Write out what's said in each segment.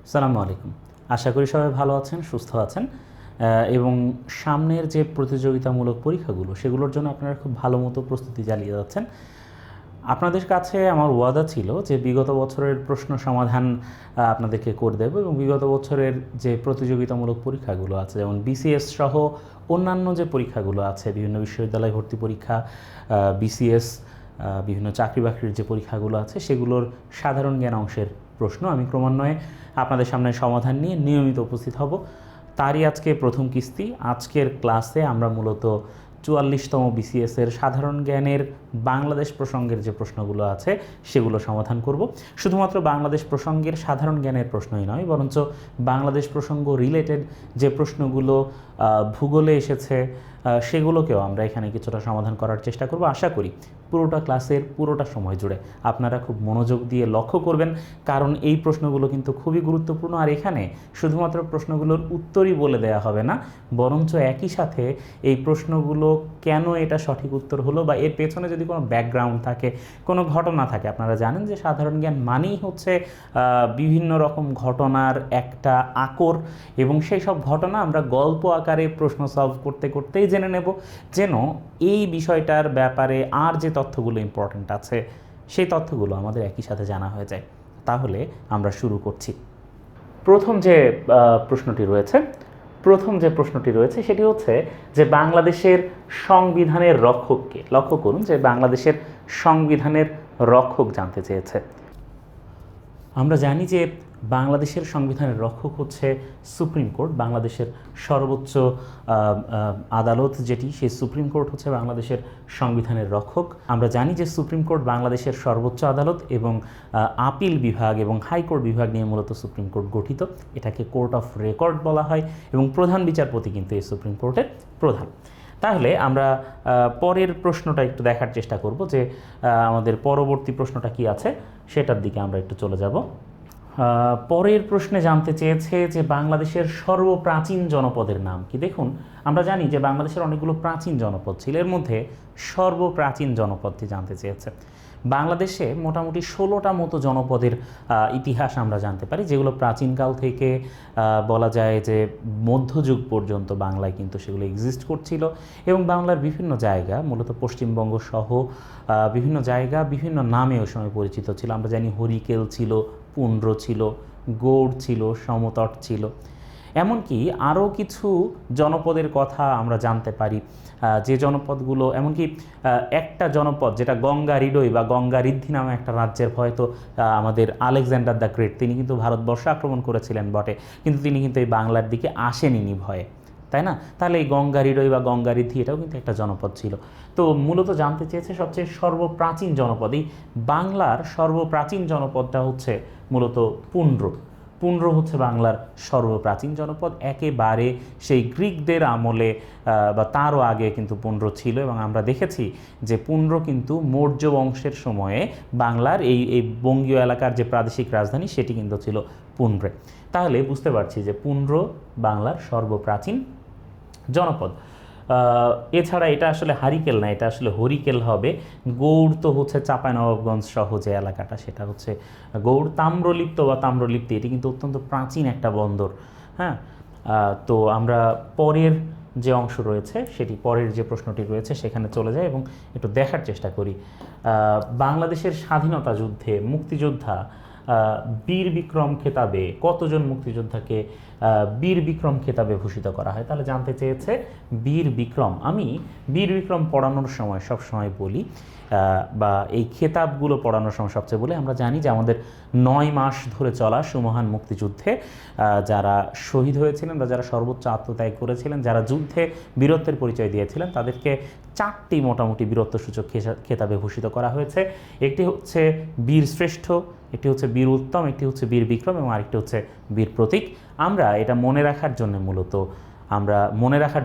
সালামু আলাইকুম। আশা করি সবাই ভালো আছেন, সুস্থ আছেন এবং সামনের যে প্রতিযোগিতামূলক পরীক্ষাগুলো সেগুলোর জন্য আপনারা খুব ভালো মতো প্রস্তুতি চালিয়ে যাচ্ছেন। আপনাদের কাছে আমার ওয়াদা ছিল যে বিগত বছরের প্রশ্ন সমাধান আপনাদেরকে করে দেব এবং বিগত বছরের যে প্রতিযোগিতামূলক পরীক্ষাগুলো আছে যেমন বিসিএস সহ অন্যান্য যে পরীক্ষাগুলো আছে, বিভিন্ন বিশ্ববিদ্যালয় ভর্তি পরীক্ষা, বিসিএস, বিভিন্ন চাকরি বাকরির যে পরীক্ষাগুলো আছে সেগুলোর সাধারণ জ্ঞান অংশের প্রশ্ন আমি ক্রমান্বয়ে আপনাদের সামনে সমাধান নিয়ে নিয়মিত উপস্থিত হব। তারই আজকে প্রথম কিস্তি। আজকের ক্লাসে আমরা মূলত 44তম বিসিএসের সাধারণ জ্ঞানের বাংলাদেশ প্রসঙ্গের যে প্রশ্নগুলো আছে সেগুলো সমাধান করব। শুধুমাত্র বাংলাদেশ প্রসঙ্গের সাধারণ জ্ঞানের প্রশ্নই নয়, বরঞ্চ বাংলাদেশ প্রসঙ্গ রিলেটেড যে প্রশ্নগুলো ভূগোলে এসেছে সেগুলোকেও আমরা এখানে কিছুটা সমাধান করার চেষ্টা করব। আশা করি পুরোটা ক্লাসের পুরোটা সময় জুড়ে আপনারা খুব মনোযোগ দিয়ে লক্ষ্য করবেন, কারণ এই প্রশ্নগুলো কিন্তু খুবই গুরুত্বপূর্ণ। আর এখানে শুধুমাত্র প্রশ্নগুলোর উত্তরই বলে দেওয়া হবে না, বরঞ্চ একই সাথে এই প্রশ্নগুলো কেন এটা সঠিক উত্তর হলো বা এর পেছনে যদি কোনো ব্যাকগ্রাউন্ড থাকে, কোনো ঘটনা থাকে। আপনারা জানেন যে সাধারণ জ্ঞান মানেই হচ্ছে বিভিন্ন রকম ঘটনার একটা আকর, এবং সেই সব ঘটনা আমরা গল্প আকারে প্রশ্ন সলভ করতে করতেই জেনে নেব, যেন এই বিষয়টার ব্যাপারে আর যে তথ্যগুলো ইম্পর্ট্যান্ট আছে সেই তথ্যগুলো আমাদের একই সাথে জানা হয়ে যায়। তাহলে আমরা শুরু করছি। প্রথম যে প্রশ্নটি রয়েছে সেটি হচ্ছে যে বাংলাদেশের সংবিধানের রক্ষককে। লক্ষ্য করুন যে বাংলাদেশের সংবিধানের রক্ষক জানতে চেয়েছে। আমরা জানি যে বাংলাদেশের সংবিধানের রক্ষক হচ্ছে সুপ্রিম কোর্ট, বাংলাদেশের সর্বোচ্চ আদালত যেটি, সেই সুপ্রিম কোর্ট হচ্ছে বাংলাদেশের সংবিধানের রক্ষক। আমরা জানি যে সুপ্রিম কোর্ট বাংলাদেশের সর্বোচ্চ আদালত এবং আপিল বিভাগ এবং হাইকোর্ট বিভাগ নিয়ে মূলত সুপ্রিম কোর্ট গঠিত। এটাকে কোর্ট অফ রেকর্ড বলা হয় এবং প্রধান বিচারপতি কিন্তু এই সুপ্রিম কোর্টের প্রধান। তাহলে আমরা পরের প্রশ্নটা একটু দেখার চেষ্টা করব যে আমাদের পরবর্তী প্রশ্নটা কি আছে সেটার দিকে আমরা একটু চলে যাব। পরের প্রশ্নে জানতে চেয়েছে যে বাংলাদেশের সর্বপ্রাচীন জনপদের নাম কি। দেখুন, আমরা জানি যে বাংলাদেশের অনেকগুলো প্রাচীন জনপদ ছিল, এর মধ্যে সর্বপ্রাচীন জনপদটি জানতে চেয়েছে। বাংলাদেশে মোটামুটি 16টা মতো জনপদের ইতিহাস আমরা জানতে পারি, যেগুলো প্রাচীনকাল থেকে বলা যায় যে মধ্যযুগ পর্যন্ত বাংলায় কিন্তু সেগুলো এক্সিস্ট করছিল এবং বাংলার বিভিন্ন জায়গা, মূলত পশ্চিমবঙ্গ সহ বিভিন্ন জায়গা বিভিন্ন নামে ওই সময় পরিচিত ছিল। আমরা জানি হরিকেল ছিল, পুন্ড্র ছিল, গৌড় ছিল, সমতট ছিল, এমনকি আরও কিছু জনপদের কথা আমরা জানতে পারি, যে জনপদগুলো এমনকি একটা জনপদ যেটা গঙ্গা রিডই বা গঙ্গা ঋদ্ধি নামে একটা রাজ্যের, হয়তো আমাদের আলেকজান্ডার দ্য গ্রেট, তিনি কিন্তু ভারতবর্ষ আক্রমণ করেছিলেন বটে, কিন্তু তিনি কিন্তু এই বাংলার দিকে আসেনি ভয়ে, তাই না? তাহলে এই গঙ্গা রিডই বা গঙ্গা ঋদ্ধি এটাও কিন্তু একটা জনপদ ছিল। তো মূলত জানতে চেয়েছে সবচেয়ে সর্বপ্রাচীন জনপদ। এই বাংলার সর্বপ্রাচীন জনপদটা হচ্ছে মূলত পুন্ড্র। পুন্ড্র হচ্ছে বাংলার সর্বপ্রাচীন জনপদ, একেবারে সেই গ্রিকদের আমলে বা তারও আগে কিন্তু পুন্ড্র ছিল, এবং আমরা দেখেছি যে পুন্ড্র কিন্তু মৌর্য বংশের সময়ে বাংলার এই বঙ্গীয় এলাকার যে প্রাদেশিক রাজধানী সেটি কিন্তু ছিল পুন্ড্রে। তাহলে বুঝতে পারছি যে পুন্ড্র বাংলার সর্বপ্রাচীন জনপদ। এছাড়া এটা আসলে হারিকেল না, এটা আসলে হরিকেল হবে। গৌড় তো হচ্ছে চাঁপাইনবাবগঞ্জ সহ যে এলাকাটা সেটা হচ্ছে গৌড়। তাম্রলিপ্ত বা তাম্রলিপ্তি এটি কিন্তু অত্যন্ত প্রাচীন একটা বন্দর। হ্যাঁ, তো আমরা পরের যে অংশ রয়েছে সেটি, পরের যে প্রশ্নটি রয়েছে সেখানে চলে যায় এবং একটু দেখার চেষ্টা করি। বাংলাদেশের স্বাধীনতা যুদ্ধে মুক্তিযোদ্ধা বীর বিক্রম খেতাবে কতজন মুক্তিযোদ্ধাকে বীর বিক্রম খেতাবে ভূষিত করা হয়? তাহলে জানতে চেয়েছে বীর বিক্রম। আমি বীর বিক্রম পড়ানোর সময় সবসময় বলি, বা এই খেতাবগুলো পড়ানোর সময় সবচেয়ে বলি, আমরা জানি যে আমাদের 9 মাস ধরে চলা সুমহান মুক্তিযুদ্ধে যারা শহীদ হয়েছিলেন বা যারা সর্বোচ্চ আত্মত্যাগ করেছিলেন, যারা যুদ্ধে বীরত্বের পরিচয় দিয়েছিলেন, তাদেরকে 4টি মোটামুটি বীরত্বসূচক খেতাবে ভূষিত করা হয়েছে। একটি হচ্ছে বীর শ্রেষ্ঠ, একটি হচ্ছে বীর উত্তম, একটি হচ্ছে বীর বিক্রম এবং আরেকটি হচ্ছে বীর প্রতীক। আমরা এটা মনে রাখার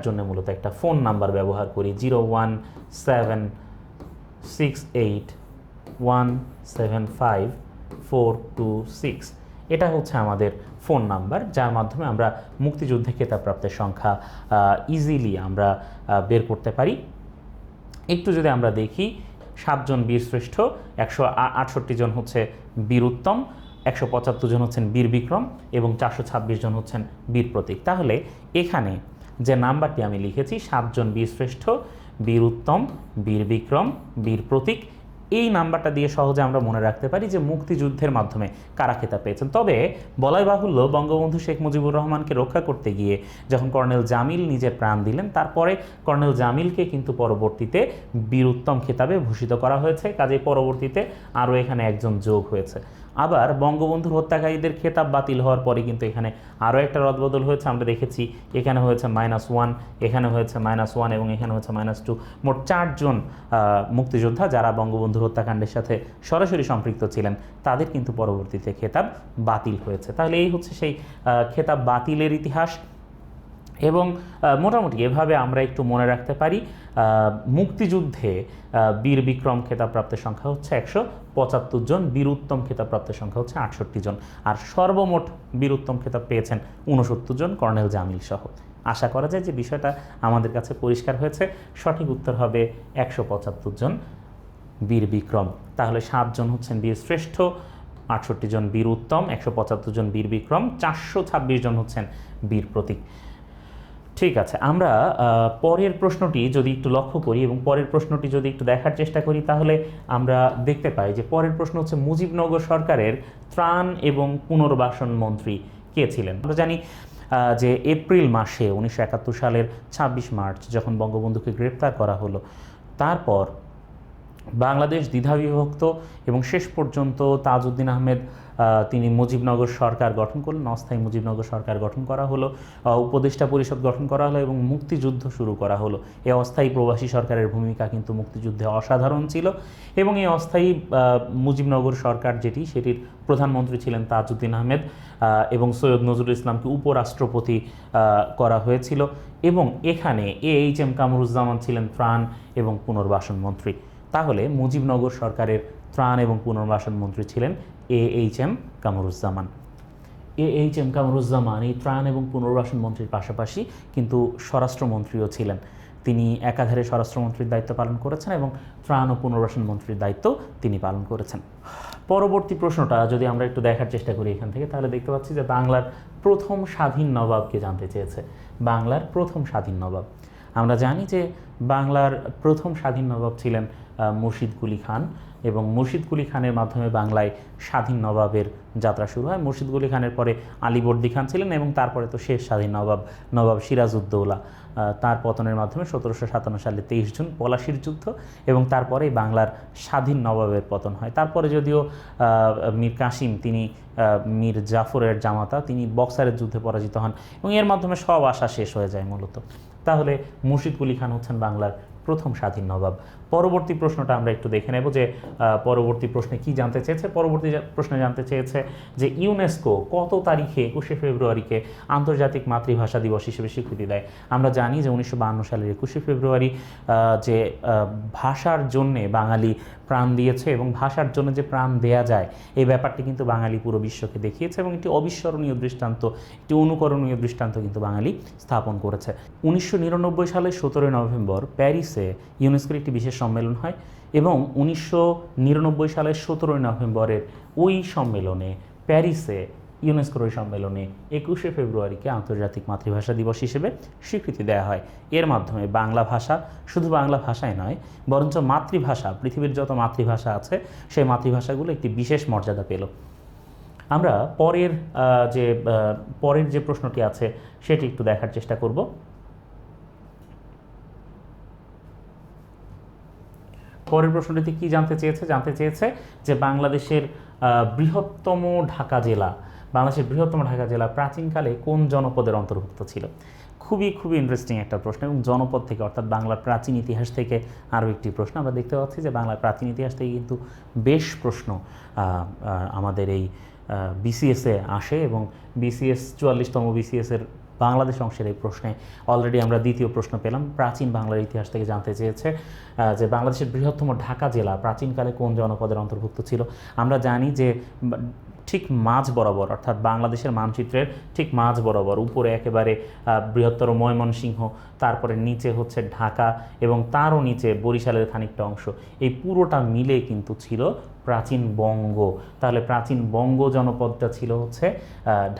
জন্য মূলত একটা ফোন নাম্বার ব্যবহার করি, 01768175426। এটা হচ্ছে আমাদের ফোন নাম্বার, যার মাধ্যমে আমরা মুক্তিযুদ্ধে খেতাবপ্রাপ্তের সংখ্যা ইজিলি আমরা বের করতে পারি। একটু যদি আমরা দেখি, 7 জন বীর শ্রেষ্ঠ, 168 জন হচ্ছে বীর উত্তম, 175 জন হচ্ছেন বীর বিক্রম এবং 426 জন হচ্ছেন বীর প্রতীক। তাহলে এখানে যে নাম্বারটি আমি লিখেছি 7 জন বীর শ্রেষ্ঠ, বীর উত্তম, বীর বিক্রম, বীর প্রতীক, এই নাম্বারটা দিয়ে সহজে আমরা মনে রাখতে পারি যে মুক্তিযুদ্ধের মাধ্যমে কারা খেতাব পেয়েছেন। তবে বলাই বাহুল্য বঙ্গবন্ধু শেখ মুজিবুর রহমানকে রক্ষা করতে গিয়ে যখন কর্নেল জামিল নিজের প্রাণ দিলেন, তারপরে কর্নেল জামিলকে কিন্তু পরবর্তীতে বীর উত্তম খেতাবে ভূষিত করা হয়েছে। কাজেই পরবর্তীতে আরও এখানে একজন যোগ হয়েছে। আবার বঙ্গবন্ধুর হত্যাকারীদের খেতাব বাতিল হওয়ার পরে কিন্তু এখানে আরও একটা রদবদল হয়েছে। আমরা দেখেছি এখানে হয়েছে -1, এখানে হয়েছে -1 এবং এখানে হয়েছে -2। মোট 4 জন মুক্তিযোদ্ধা যারা বঙ্গবন্ধুর হত্যাকাণ্ডের সাথে সরাসরি সম্পৃক্ত ছিলেন তাদের কিন্তু পরবর্তীতে খেতাব বাতিল হয়েছে। তাহলে এই হচ্ছে সেই খেতাব বাতিলের ইতিহাস। এবং মোটামুটি এভাবে আমরা একটু মনে রাখতে পারি মুক্তিযুদ্ধে বীর বিক্রম খেতাবপ্রাপ্তের সংখ্যা হচ্ছে 175 জন, বীর উত্তম খেতাবপ্রাপ্তের সংখ্যা হচ্ছে 68 জন, আর সর্বমোট বীর উত্তম খেতাব পেয়েছেন 69 জন কর্নেল জামিল সহ। আশা করা যায় যে বিষয়টা আমাদের কাছে পরিষ্কার হয়েছে। সঠিক উত্তর হবে 175 জন বীর বিক্রম। তাহলে 7 জন হচ্ছেন বীর শ্রেষ্ঠ, 68 জন বীর উত্তম, 175 জন বীর বিক্রম, 426 জন হচ্ছেন বীর প্রতীক। ঠিক আছে, আমরা পরের প্রশ্নটি যদি একটু লক্ষ্য করি এবং পরের প্রশ্নটি যদি একটু দেখার চেষ্টা করি, তাহলে আমরা দেখতে পাই যে পরের প্রশ্ন হচ্ছে মুজিবনগর সরকারের ত্রাণ এবং পুনর্বাসন মন্ত্রী কে ছিলেন। আমরা জানি যে এপ্রিল মাসে 1971 সালের 26 মার্চ যখন বঙ্গবন্ধুকে গ্রেপ্তার করা হলো, তারপর বাংলাদেশ দ্বিধাবিভক্ত এবং শেষ পর্যন্ত তাজউদ্দিন আহমেদ তিনি মুজিবনগর সরকার গঠন করলেন, অস্থায়ী মুজিবনগর সরকার গঠন করা হলো, উপদেষ্টা পরিষদ গঠন করা হলো এবং মুক্তিযুদ্ধ শুরু করা হলো। এই অস্থায়ী প্রবাসী সরকারের ভূমিকা কিন্তু মুক্তিযুদ্ধে অসাধারণ ছিল এবং এই অস্থায়ী মুজিবনগর সরকার সেটির প্রধানমন্ত্রী ছিলেন তাজউদ্দিন আহমেদ এবং সৈয়দ নজরুল ইসলামকে উপরাষ্ট্রপতি করা হয়েছিল এবং এখানে AHM কামরুজ্জামান ছিলেন ত্রাণ এবং পুনর্বাসন মন্ত্রী। তাহলে মুজিবনগর সরকারের ত্রাণ এবং পুনর্বাসন মন্ত্রী ছিলেন AHM কামরুজ্জামান। AHM কামরুজ্জামান এই ত্রাণ এবং পুনর্বাসন মন্ত্রীর পাশাপাশি কিন্তু স্বরাষ্ট্রমন্ত্রীও ছিলেন। তিনি একাধারে স্বরাষ্ট্রমন্ত্রীর দায়িত্ব পালন করেছেন এবং ত্রাণ ও পুনর্বাসন মন্ত্রীর দায়িত্ব তিনি পালন করেছেন। পরবর্তী প্রশ্নটা যদি আমরা একটু দেখার চেষ্টা করি এখান থেকে, তাহলে দেখতে পাচ্ছি যে বাংলার প্রথম স্বাধীন নবাবকে জানতে চেয়েছে। বাংলার প্রথম স্বাধীন নবাব, আমরা জানি যে বাংলার প্রথম স্বাধীন নবাব ছিলেন মুর্শিদ কুলি খান এবং মুর্শিদ কুলি খানের মাধ্যমে বাংলায় স্বাধীন নবাবের যাত্রা শুরু হয়। মুর্শিদ কুলি খানের পরে আলীবর্দী খান ছিলেন এবং তারপরে তো শেষ স্বাধীন নবাব সিরাজউদ্দৌলা। তার পতনের মাধ্যমে 1757 সালে 23 জুন পলাশির যুদ্ধ এবং তারপরেই বাংলার স্বাধীন নবাবের পতন হয়। তারপরে যদিও মীর কাসিম তিনি মীর জাফরের জামাতা, তিনি বক্সারের যুদ্ধে পরাজিত হন এবং এর মাধ্যমে সব আশা শেষ হয়ে যায় মূলত। তাহলে মুর্শিদ কুলি খান হচ্ছেন বাংলার প্রথম স্বাধীন নবাব। পরবর্তী প্রশ্নটা আমরা একটু দেখে নেব যে পরবর্তী প্রশ্নে কি জানতে চেয়েছে। পরবর্তী প্রশ্নে জানতে চেয়েছে যে ইউনেস্কো কত তারিখে 21শে ফেব্রুয়ারিকে আন্তর্জাতিক মাতৃভাষা দিবস হিসেবে স্বীকৃতি দেয়। আমরা জানি যে 1952 সালের 21শে ফেব্রুয়ারি যে ভাষার জন্যে বাঙালি প্রাণ দিয়েছে এবং ভাষার জন্য যে প্রাণ দেয়া যায় এই ব্যাপারটি কিন্তু বাঙালি পুরো বিশ্বকে দেখিয়েছে এবং একটি অবিস্মরণীয় দৃষ্টান্ত, একটি অনুকরণীয় দৃষ্টান্ত কিন্তু বাঙালি স্থাপন করেছে। 1999 সালের 17 নভেম্বর প্যারিসে ইউনেস্কোর একটি বিশেষ সম্মেলন হয় এবং 1999 সালের 17 নভেম্বরের ওই সম্মেলনে প্যারিসে ইউনেস্কোর ওই সম্মেলনে 21শে ফেব্রুয়ারিকে আন্তর্জাতিক মাতৃভাষা দিবস হিসেবে স্বীকৃতি দেওয়া হয়। এর মাধ্যমে বাংলা ভাষা শুধু বাংলা ভাষায় নয় বরঞ্চ মাতৃভাষা, পৃথিবীর যত মাতৃভাষা আছে সেই মাতৃভাষাগুলো একটি বিশেষ মর্যাদা পেল। আমরা পরের যে প্রশ্নটি আছে সেটি একটু দেখার চেষ্টা করব। পরের প্রশ্নটিতে কি জানতে চেয়েছে যে বাংলাদেশের বৃহত্তম ঢাকা জেলা প্রাচীনকালে কোন জনপদের অন্তর্ভুক্ত ছিল। খুবই ইন্টারেস্টিং একটা প্রশ্ন এবং জনপদ থেকে অর্থাৎ বাংলার প্রাচীন ইতিহাস থেকে আরও একটি প্রশ্ন। আমরা দেখতে পাচ্ছি যে বাংলার প্রাচীন ইতিহাস থেকে কিন্তু বেশ প্রশ্ন আমাদের এই BCS-এ আসে এবং BCS 44তম BCS-এর বাংলাদেশ অংশের এই প্রশ্নে অলরেডি আমরা দ্বিতীয় প্রশ্ন পেলাম। প্রাচীন বাংলার ইতিহাস থেকে জানতে চেয়েছে যে বাংলাদেশের বৃহত্তম ঢাকা জেলা প্রাচীনকালে কোন জনপদের অন্তর্ভুক্ত ছিল। আমরা জানি যে ঠিক মাঝ বরাবর, অর্থাৎ বাংলাদেশের মানচিত্রের ঠিক মাঝ বরাবর, উপরে একেবারে বৃহত্তর ময়মনসিংহ, তারপরে নিচে হচ্ছে ঢাকা এবং তারও নিচে বরিশালের খানিকটা অংশ, এই পুরোটা মিলে কিন্তু ছিল প্রাচীন বঙ্গ। তাহলে প্রাচীন বঙ্গ জনপদটা ছিল হচ্ছে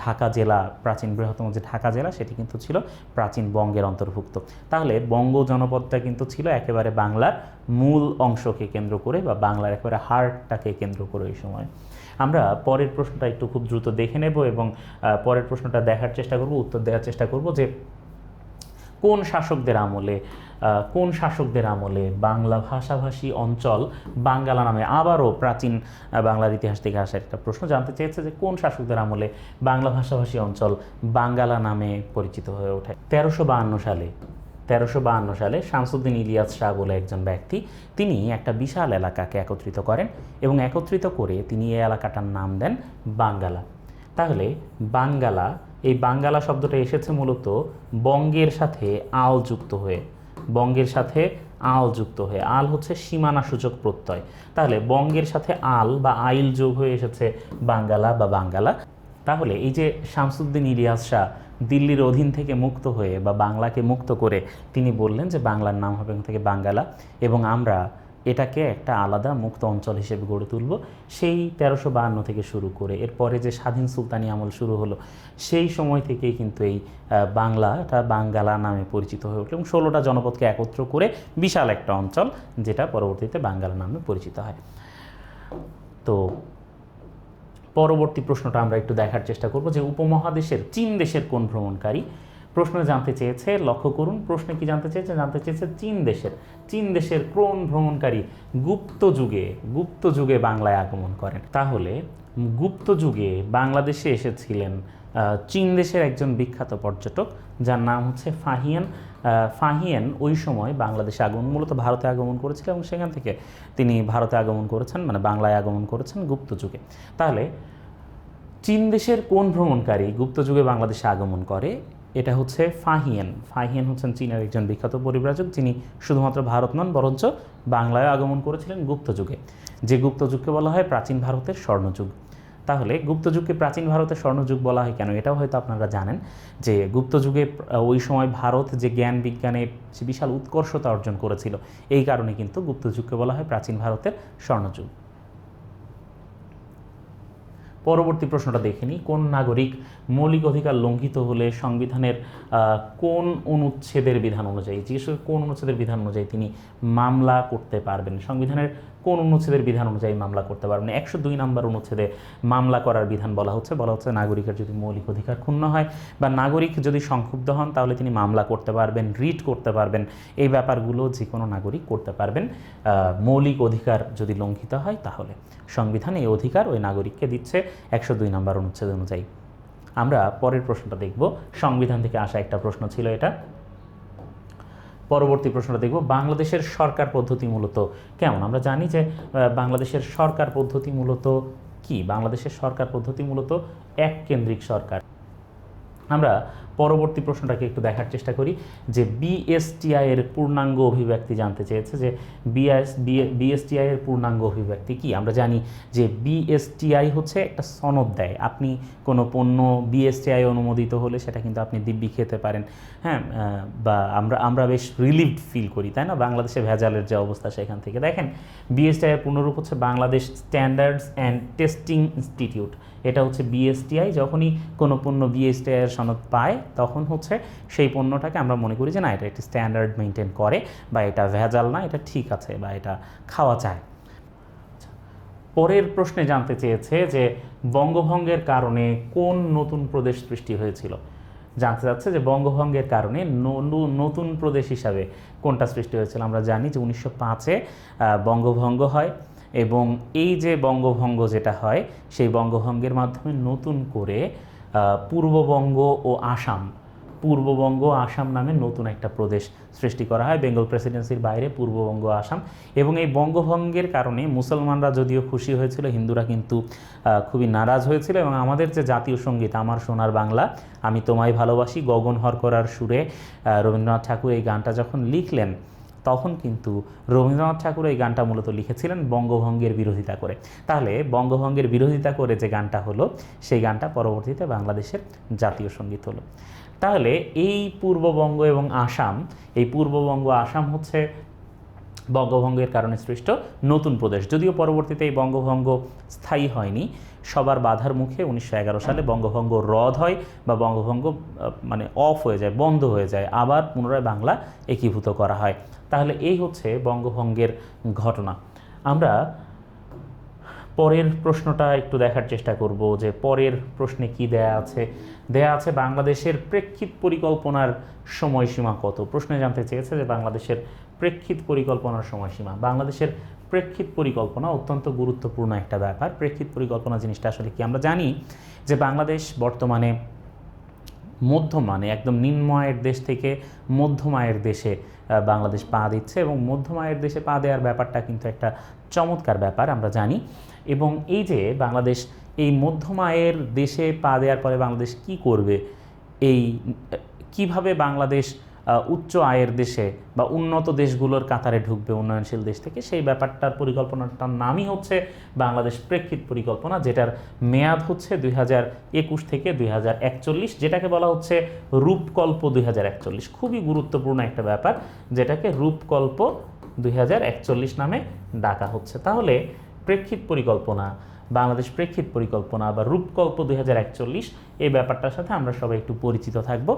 ঢাকা জেলা, প্রাচীন বৃহত্তম যে ঢাকা জেলা সেটি কিন্তু ছিল প্রাচীন বঙ্গের অন্তর্ভুক্ত। তাহলে বঙ্গ জনপদটা কিন্তু ছিল একেবারে বাংলার মূল অংশকে কেন্দ্র করে বা বাংলার একেবারে হার্টটাকে কেন্দ্র করে ওই সময়। আমরা পরের প্রশ্নটা একটু খুব দ্রুত দেখে নেব এবং পরের প্রশ্নটা দেখার চেষ্টা করব, উত্তর দেওয়ার চেষ্টা করব যে কোন শাসকদের আমলে বাংলা ভাষাভাষী অঞ্চল বাঙ্গালা নামে, আবারও প্রাচীন বাংলার ইতিহাস থেকে আসা একটা প্রশ্ন জানতে চেয়েছে যে কোন শাসকদের আমলে বাংলা ভাষাভাষী অঞ্চল বাঙ্গালা নামে পরিচিত হয়ে ওঠে। 1352 সালে শামসুদ্দিন ইলিয়াস শাহ বলে একজন ব্যক্তি, তিনি একটা বিশাল এলাকাকে একত্রিত করেন এবং একত্রিত করে তিনি এই এলাকাটার নাম দেন বাঙ্গালা। তাহলে বাঙ্গালা, এই বাঙ্গালা শব্দটা এসেছে মূলত বঙ্গের সাথে আল যুক্ত হয়ে, আল হচ্ছে সীমানা সূচক প্রত্যয়। তাহলে বঙ্গের সাথে আল বা আইল যোগ হয়ে এসেছে বাঙ্গালা বা বাঙ্গালা। তাহলে এই যে শামসুদ্দিন ইলিয়াস শাহ দিল্লির অধীন থেকে মুক্ত হয়ে বা বাংলাকে মুক্ত করে তিনি বললেন যে বাংলার নাম হবে থেকে বাঙ্গালা এবং আমরা এটাকে একটা আলাদা মুক্ত অঞ্চল হিসেবে গড়ে তুলব। সেই 1352 থেকে শুরু করে এরপরে যে স্বাধীন সুলতানি আমল শুরু হলো সেই সময় থেকেই কিন্তু এই বাংলাটা বাঙ্গালা নামে পরিচিত হয়ে উঠল এবং 16টা জনপদকে একত্র করে বিশাল একটা অঞ্চল, যেটা পরবর্তীতে বাঙ্গালা নামে পরিচিত হয়। তো পরবর্তী প্রশ্নটা আমরা একটু দেখার চেষ্টা করব যে উপমহাদেশের চীন দেশের কোন ভ্রমণকারী, প্রশ্ন জানতে চেয়েছে, লক্ষ্য করুন প্রশ্নে কি জানতে চেয়েছে চীন দেশের কোন ভ্রমণকারী গুপ্ত যুগে বাংলায় আগমন করেন। তাহলে গুপ্ত যুগে বাংলাদেশে এসেছিলেন চীন দেশের একজন বিখ্যাত পর্যটক যার নাম হচ্ছে ফাহিয়ান ওই সময় বাংলাদেশে আগমন, মূলত ভারতে আগমন করেছিলেন এবং সেখান থেকে তিনি ভারতে আগমন করেছেন, মানে বাংলায় আগমন করেছেন গুপ্ত যুগে। তাহলে চীন দেশের কোন ভ্রমণকারী গুপ্ত যুগে বাংলাদেশে আগমন করে, এটা হচ্ছে ফাহিয়ান হচ্ছেন চীনের একজন বিখ্যাত পরিব্রাজক, যিনি শুধুমাত্র ভারত নন বরঞ্চ বাংলায় আগমন করেছিলেন গুপ্ত যুগে, যে গুপ্ত যুগকে বলা হয় প্রাচীন ভারতের স্বর্ণযুগ। তাহলে গুপ্ত যুগকে প্রাচীন ভারতের স্বর্ণযুগ বলা হয় কেন, এটাও হয়তো আপনারা জানেন যে গুপ্ত যুগে ওই সময় ভারত যে জ্ঞান বিজ্ঞানে বিশাল উৎকর্ষতা অর্জন করেছিল, এই কারণে কিন্তু গুপ্ত যুগকে বলা হয় প্রাচীন ভারতের স্বর্ণযুগ। পরবর্তী প্রশ্নটা দেখে নিই, কোন নাগরিক মৌলিক অধিকার লঙ্ঘিত হলে সংবিধানের কোন অনুচ্ছেদের বিধান অনুযায়ী, কোন অনুচ্ছেদের বিধান অনুযায়ী তিনি মামলা করতে পারবেন, সংবিধানের কোন অনুচ্ছেদের বিধান অনুযায়ী মামলা করতে পারবেন। 102 নম্বর অনুচ্ছেদে মামলা করার বিধান বলা হচ্ছে নাগরিকের যদি মৌলিক অধিকার ক্ষুণ্ণ হয় বা নাগরিক যদি সংক্ষুব্ধ হন তাহলে তিনি মামলা করতে পারবেন, রিট করতে পারবেন, এই ব্যাপারগুলো যে কোনো নাগরিক করতে পারবেন। মৌলিক অধিকার যদি লঙ্ঘিত হয় তাহলে সংবিধান এই অধিকার ওই নাগরিককে দিচ্ছে 102 নম্বর অনুচ্ছেদ অনুযায়ী। আমরা পরের প্রশ্নটা দেখব, সংবিধান থেকে আসা একটা প্রশ্ন ছিল এটা। পরবর্তী প্রশ্নটা দেখব, বাংলাদেশের সরকার পদ্ধতি মূলত কেমন। আমরা জানি যে বাংলাদেশের সরকার পদ্ধতি মূলত কি, বাংলাদেশের সরকার পদ্ধতি মূলত এককেন্দ্রিক সরকার। আমরা পরবর্তী প্রশ্নটাকে একটু দেখার চেষ্টা করি যে বিএসটিআই এর পূর্ণাঙ্গ অভিব্যক্তি জানতে চেয়েছে, যে বিএসটিআই এর পূর্ণাঙ্গ অভিব্যক্তি কি। আমরা জানি যে বিএসটিআই হচ্ছে একটা সনদ দেয়, আপনি কোনো পণ্য বিএসটিআই অনুমোদিত হলে সেটা কিন্তু আপনি দিব্যি খেতে পারেন, হ্যাঁ, বা আমরা বেশ রিলিভড ফিল করি, তাই না, বাংলাদেশে ভেজালের যে অবস্থা সেখান থেকে। দেখেন বিএসটিআই এর পূর্ণরূপ হচ্ছে Bangladesh standards and testing institute, এটা হচ্ছে বিএসটিআই। যখনই কোনো পণ্য বিএসটিআই এর সনদ পায় তখন হচ্ছে সেই পণ্যটাকে আমরা মনে করি যে না, এটা একটি স্ট্যান্ডার্ড মেনটেন করে বা এটা ভেজাল না, এটা ঠিক আছে বা এটা খাওয়া যায়। পরের প্রশ্নে জানতে চেয়েছে যে বঙ্গভঙ্গের কারণে কোন নতুন প্রদেশ সৃষ্টি হয়েছিল। জানতে চাচ্ছে যে বঙ্গভঙ্গের কারণে নতুন প্রদেশ হিসাবে কোনটা সৃষ্টি হয়েছিল। আমরা জানি যে 1905-এ বঙ্গভঙ্গ হয় এবং এই যে বঙ্গভঙ্গ যেটা হয় সেই বঙ্গভঙ্গের মাধ্যমে নতুন করে পূর্ববঙ্গ ও আসাম নামে নতুন একটা প্রদেশ সৃষ্টি করা হয় বেঙ্গল প্রেসিডেন্সির বাইরে, পূর্ববঙ্গ আসাম। এবং এই বঙ্গভঙ্গের কারণে মুসলমানরা যদিও খুশি হয়েছিল, হিন্দুরা কিন্তু খুবই নারাজ হয়েছিল এবং আমাদের যে জাতীয় সঙ্গীত আমার সোনার বাংলা আমি তোমায় ভালোবাসি গগন হর করার সুরে রবীন্দ্রনাথ ঠাকুর এই গানটা যখন লিখলেন তখন কিন্তু রবীন্দ্রনাথ ঠাকুর এই গানটা মূলত লিখেছিলেন বঙ্গভঙ্গের বিরোধিতা করে। তাহলে বঙ্গভঙ্গের বিরোধিতা করে যে গানটা হলো, সেই গানটা পরবর্তীতে বাংলাদেশের জাতীয় সঙ্গীত হলো। তাহলে এই পূর্ববঙ্গ এবং আসাম, এই পূর্ববঙ্গ আসাম হচ্ছে বঙ্গভঙ্গের কারণে সৃষ্ট নতুন প্রদেশ। যদিও পরবর্তীতে এই বঙ্গভঙ্গ স্থায়ী হয়নি, সবার বাধার মুখে 1911 সালে বঙ্গভঙ্গ রদ হয় বা বঙ্গভঙ্গ মানে অফ হয়ে যায়, বন্ধ হয়ে যায়, আবার পুনরায় বাংলা একীভূত করা হয়। তাহলে এই হচ্ছে বঙ্গভঙ্গের ঘটনা। আমরা পরের প্রশ্নটা একটু দেখার চেষ্টা করব যে পরের প্রশ্নে কি দেয়া আছে। দেয়া আছে বাংলাদেশের প্রেক্ষিত পরিকল্পনার সময়সীমা কত। প্রশ্নে জানতে চেয়েছে যে বাংলাদেশের প্রেক্ষিত পরিকল্পনার সময়সীমা। বাংলাদেশের প্রেক্ষিত পরিকল্পনা অত্যন্ত গুরুত্বপূর্ণ একটা ব্যাপার। প্রেক্ষিত পরিকল্পনা জিনিসটা আসলে কি? আমরা জানি যে বাংলাদেশ বর্তমানে মধ্যম মানে একদম নিম্ন আয়ের দেশ থেকে মধ্যম আয়ের দেশে বাংলাদেশ পা দিচ্ছে, এবং মধ্যম আয়ের দেশে পা দেওয়ার ব্যাপারটা কিন্তু একটা চমৎকার ব্যাপার আমরা জানি। এবং এই যে বাংলাদেশ এই মধ্যম আয়ের দেশে পা দেওয়ার পরে বাংলাদেশ কি করবে, এই কিভাবে বাংলাদেশ উচ্চ আয়ের দেশে বা উন্নত দেশগুলোর কাতারে ঢুকবে উন্নয়নশীল দেশ থেকে, সেই ব্যাপারটার পরিকল্পনাটার নামই হচ্ছে বাংলাদেশ প্রেক্ষিত পরিকল্পনা, যেটার মেয়াদ হচ্ছে 2021 থেকে 2041, যেটাকে বলা হচ্ছে রূপকল্প 2041। খুবই গুরুত্বপূর্ণ একটা ব্যাপার, যেটাকে রূপকল্প 2041 নামে ডাকা হচ্ছে। তাহলে প্রেক্ষিত পরিকল্পনা, বাংলাদেশ প্রেক্ষিত পরিকল্পনা বা রূপকল্প 2041, এই ব্যাপারটার সাথে আমরা সবাই একটু পরিচিত থাকব।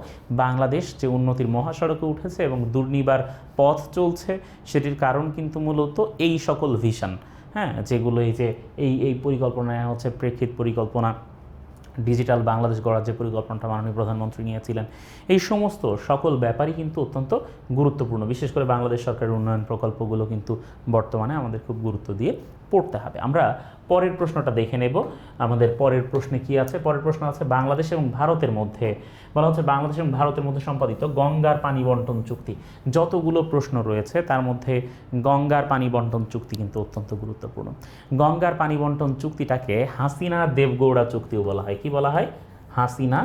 বাংলাদেশ যে উন্নতির মহাসড়কে উঠেছে এবং দুর্নিবার পথ চলছে, সেটির কারণ কিন্তু মূলত এই সকল ভিশন, হ্যাঁ, যেগুলো এই যে এই পরিকল্পনায় হচ্ছে প্রেক্ষিত পরিকল্পনা, ডিজিটাল বাংলাদেশ গড়ার যে পরিকল্পনাটা মাননীয় প্রধানমন্ত্রী নিয়েছিলেন, এই সমস্ত সকল ব্যাপারই কিন্তু অত্যন্ত গুরুত্বপূর্ণ। বিশেষ করে বাংলাদেশ সরকারের উন্নয়ন প্রকল্পগুলো কিন্তু বর্তমানে আমাদের খুব গুরুত্ব দিয়ে পড়তে হবে। আমরা পরের প্রশ্নটা দেখে নেব। আমাদের পরের প্রশ্নে কি আছে? পরের প্রশ্ন আছে বাংলাদেশ এবং ভারতের মধ্যে, বলা হচ্ছে বাংলাদেশ এবং ভারতের মধ্যে সম্পাদিত গঙ্গার পানি বন্টন চুক্তি। যতগুলো প্রশ্ন রয়েছে তার মধ্যে গঙ্গার পানি বন্টন চুক্তি কিন্তু অত্যন্ত গুরুত্বপূর্ণ। গঙ্গার পানি বন্টন চুক্তিটাকে হাসিনা দেবগৌড়া চুক্তিও বলা হয়। কি বলা হয়? হাসিনা